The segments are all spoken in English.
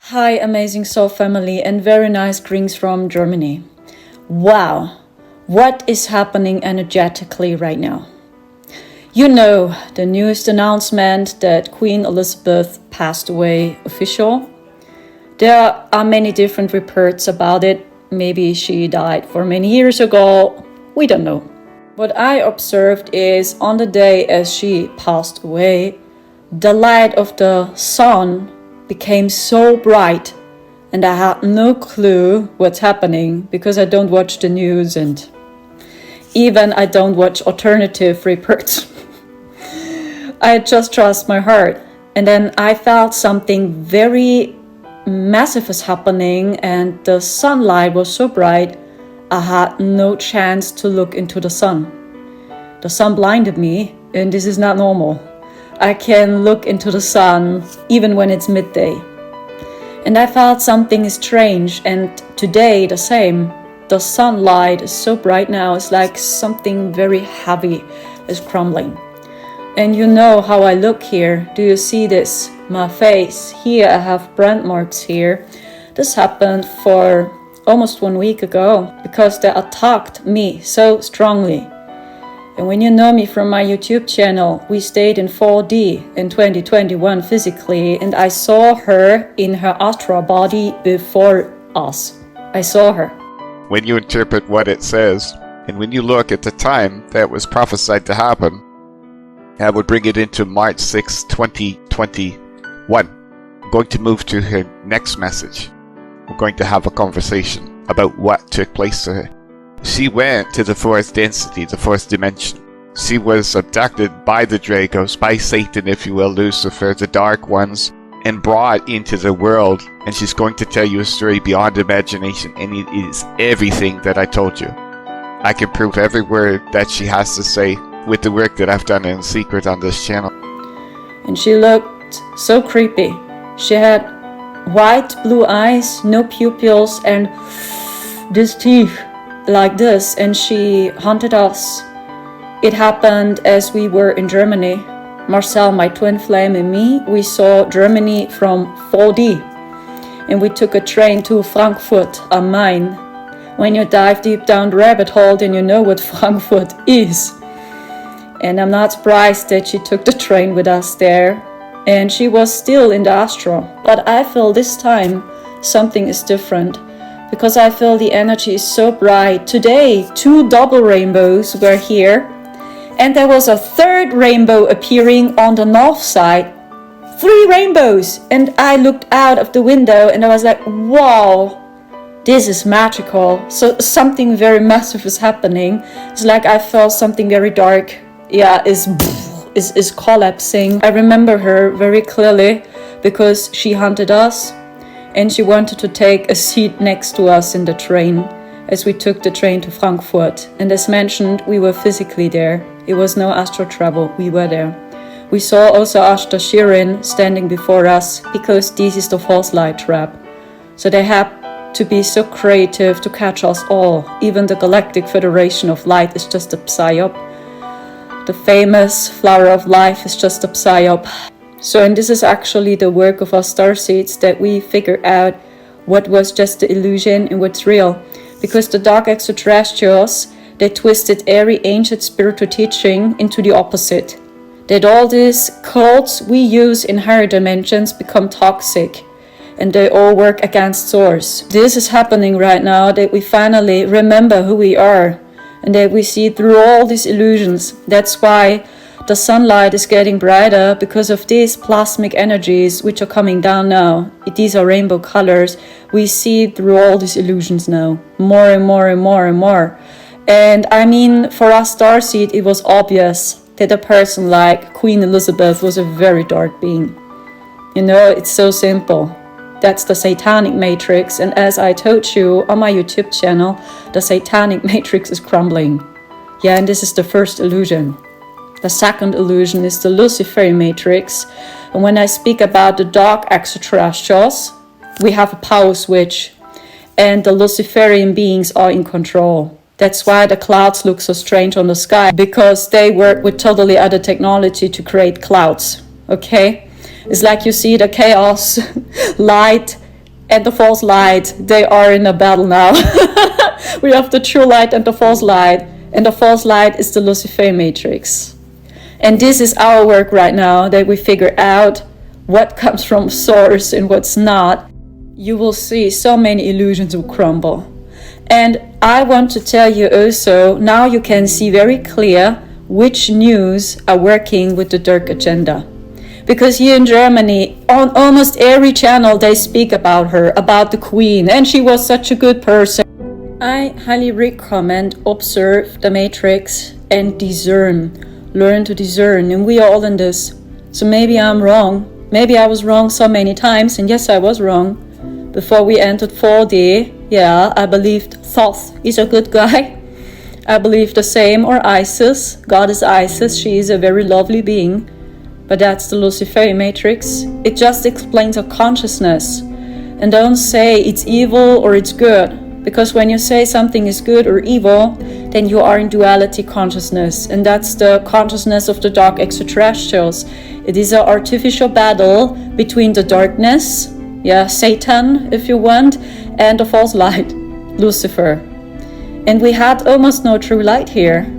Hi, amazing soul family, and very nice greetings from Germany. Wow, what is happening energetically right now? You know, the newest announcement that Queen Elizabeth passed away official. There are many different reports about it. Maybe she died for many years ago. We don't know. What I observed is on the day as she passed away, the light of the sun became so bright, and I had no clue what's happening because I don't watch the news and even I don't watch alternative reports. I just trust my heart. And then I felt something very massive was happening, and the sunlight was so bright I had no chance to look into the sun. The sun blinded me, and this is not normal. I can look into the sun even when it's midday. And I felt something is strange, and today the same. The sunlight is so bright now, it's like something very heavy is crumbling. And you know how I look here. Do you see this? My face. Here I have brand marks here. This happened for almost 1 week ago because they attacked me so strongly. And when you know me from my YouTube channel, we stayed in 4D in 2021 physically, and I saw her in her astral body before us. I saw her. When you interpret what it says, and when you look at the time that was prophesied to happen, I would bring it into March 6, 2021. I'm going to move to her next message. We're going to have a conversation about what took place to her. She went to the fourth density, the fourth dimension. She was abducted by the Dragos, by Satan, if you will, Lucifer, the dark ones, and brought into the world. And she's going to tell you a story beyond imagination, and it is everything that I told you. I can prove every word that she has to say with the work that I've done in secret on this channel. And she looked so creepy. She had white blue eyes, no pupils, and this teeth like this, and she haunted us. It happened as we were in Germany. Marcel, my twin flame, and me, we saw Germany from 4D, and we took a train to Frankfurt am Main. When you dive deep down the rabbit hole, then you know what Frankfurt is. And I'm not surprised that she took the train with us there, and she was still in the astral. But I feel this time something is different, because I feel the energy is so bright. Today, 2 double rainbows were here, and there was a third rainbow appearing on the north side. 3 rainbows, and I looked out of the window and I was like, wow, this is magical. So something very massive is happening. It's like I felt something very dark, is collapsing. I remember her very clearly because she hunted us, and she wanted to take a seat next to us in the train as we took the train to Frankfurt. And as mentioned, we were physically there. It was no astral travel, we were there. We saw also Arcturian standing before us because this is the false light trap. So they had to be so creative to catch us all. Even the Galactic Federation of Light is just a psyop. The famous Flower of Life is just a psyop. So, and this is actually the work of our starseeds, that we figure out what was just the illusion and what's real. Because the dark extraterrestrials, they twisted every ancient spiritual teaching into the opposite. That all these cults we use in higher dimensions become toxic, and they all work against source. This is happening right now, that we finally remember who we are, and that we see through all these illusions. That's why the sunlight is getting brighter, because of these plasmic energies which are coming down now. These are rainbow colors. We see through all these illusions now, more and more and more and more. And I mean, for us starseed, it was obvious that a person like Queen Elizabeth was a very dark being. You know, it's so simple. That's the satanic matrix, and as I told you on my YouTube channel, the satanic matrix is crumbling. Yeah, and this is the first illusion. The second illusion is the Luciferian matrix. And when I speak about the dark extraterrestrials, we have a power switch, and the Luciferian beings are in control. That's why the clouds look so strange on the sky, because they work with totally other technology to create clouds. Okay? It's like you see the chaos light and the false light, they are in a battle now. We have the true light and the false light, and the false light is the Lucifer matrix. And this is our work right now, that we figure out what comes from source and what's not. You will see so many illusions will crumble. And I want to tell you also, now you can see very clear which news are working with the dark agenda. Because here in Germany, on almost every channel, they speak about her, about the queen, and she was such a good person. I highly recommend observe the matrix and discern. Learn to discern, and we are all in this. So maybe I'm wrong. Maybe I was wrong so many times, and yes, I was wrong. Before we entered 4D, yeah, I believed Thoth is a good guy. I believe the same, or Isis. God is Isis, she is a very lovely being. But that's the Luciferian matrix. It just explains our consciousness. And don't say it's evil or it's good. Because when you say something is good or evil, then you are in duality consciousness. And that's the consciousness of the dark extraterrestrials. It is an artificial battle between the darkness, yeah, Satan, if you want, and the false light, Lucifer. And we had almost no true light here.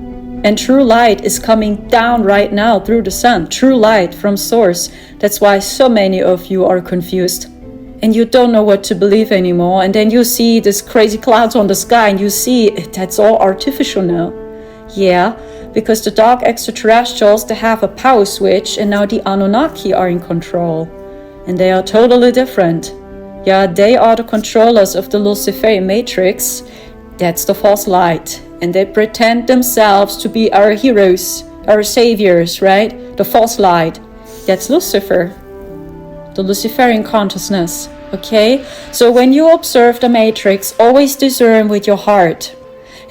And true light is coming down right now through the sun. True light from source. That's why so many of you are confused. And you don't know what to believe anymore. And then you see these crazy clouds on the sky and you see that's all artificial now. Yeah, because the dark extraterrestrials, they have a power switch, and now the Anunnaki are in control. And they are totally different. Yeah, they are the controllers of the Luciferian matrix. That's the false light. And they pretend themselves to be our heroes, our saviors, right? The false light. That's Lucifer. The Luciferian consciousness. Okay? So when you observe the matrix, always discern with your heart.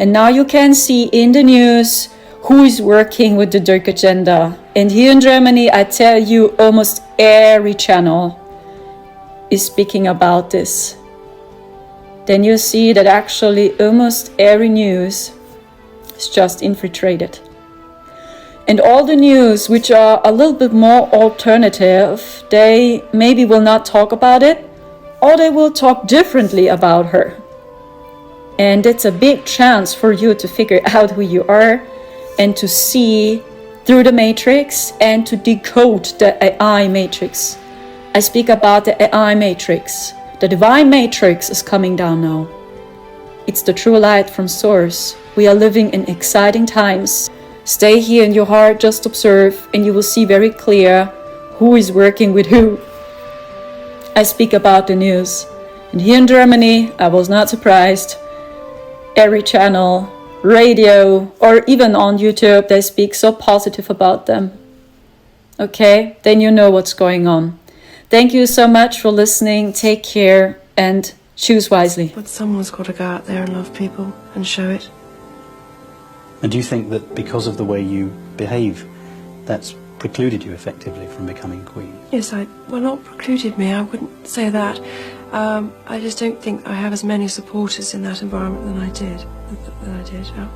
And now you can see in the news who is working with the dark agenda. And here in Germany, I tell you, almost every channel is speaking about this. Then you see that actually almost every news is just infiltrated. And all the news which are a little bit more alternative, they maybe will not talk about it, or they will talk differently about her. And it's a big chance for you to figure out who you are and to see through the matrix and to decode the AI matrix. I speak about the AI matrix. The divine matrix is coming down now. It's the true light from source. We are living in exciting times. Stay here in your heart, just observe, and you will see very clear who is working with who. I speak about the news. And here in Germany, I was not surprised. Every channel, radio, or even on YouTube, they speak so positive about them. Okay, then you know what's going on. Thank you so much for listening. Take care and choose wisely. But someone's got to go out there and love people and show it. And do you think that because of the way you behave, that's precluded you effectively from becoming queen? Yes, well, not precluded me, I wouldn't say that. I just don't think I have as many supporters in that environment than I did. Yeah.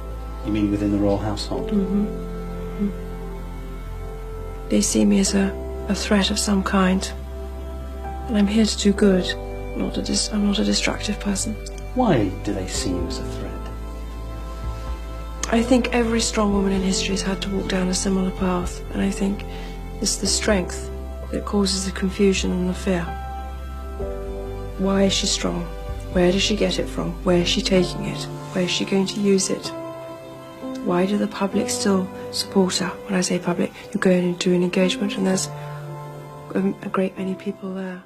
You mean within the royal household? Mm-hmm. They see me as a threat of some kind. And I'm here to do good. I'm not a destructive person. Why do they see you as a threat? I think every strong woman in history has had to walk down a similar path, and I think it's the strength that causes the confusion and the fear. Why is she strong? Where does she get it from? Where is she taking it? Where is she going to use it? Why do the public still support her? When I say public, you go in and do an engagement and there's a great many people there.